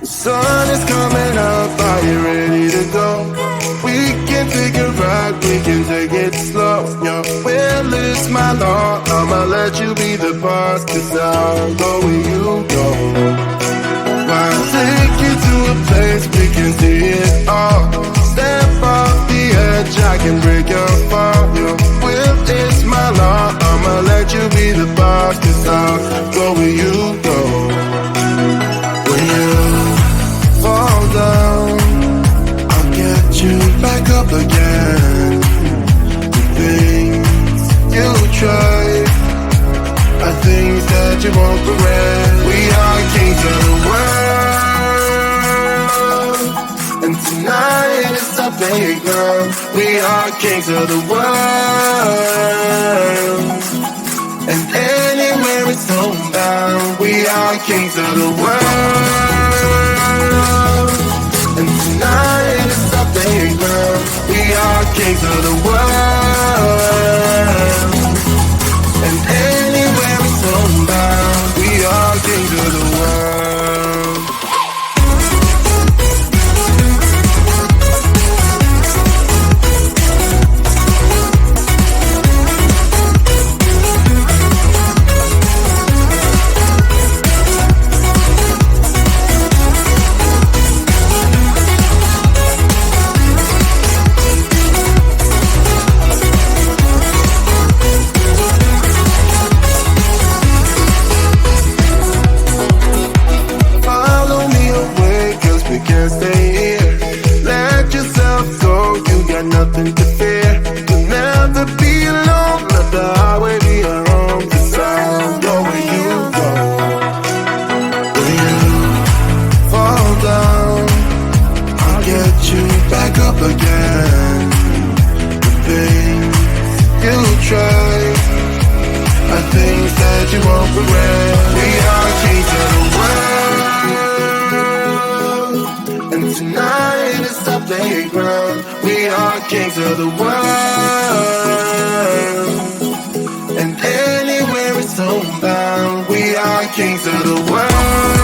Sun is coming up, are you ready to go? We can take a ride, we can take it slow. Your will is my law, I'ma let you be the boss, 'cause I'll go where you go. I'll take you to a place we can see it all. Step off the edge, I can break your fall. Your will is my law, I'ma let you be the boss, 'cause I'll go where you go. When you fall down, I'll get you back up again. The things you try are things that you won't regret. We are kings of the world, and tonight is our playground. We are kings of the world, and anywhere it's homebound. We are kings of the world, and tonight is our playground. We are kings of the world, and anywhere it's homebound. We are kings of the world. Nothing to fear, you'll never be alone. Let the highway be your home, 'cause I'll go where you go. When you fall down, I'll get you back up again. The things you try are things that you won't regret. We are kings of the world, and tonight is our playground. We are kings of the world, and anywhere it's homebound. We are kings of the world.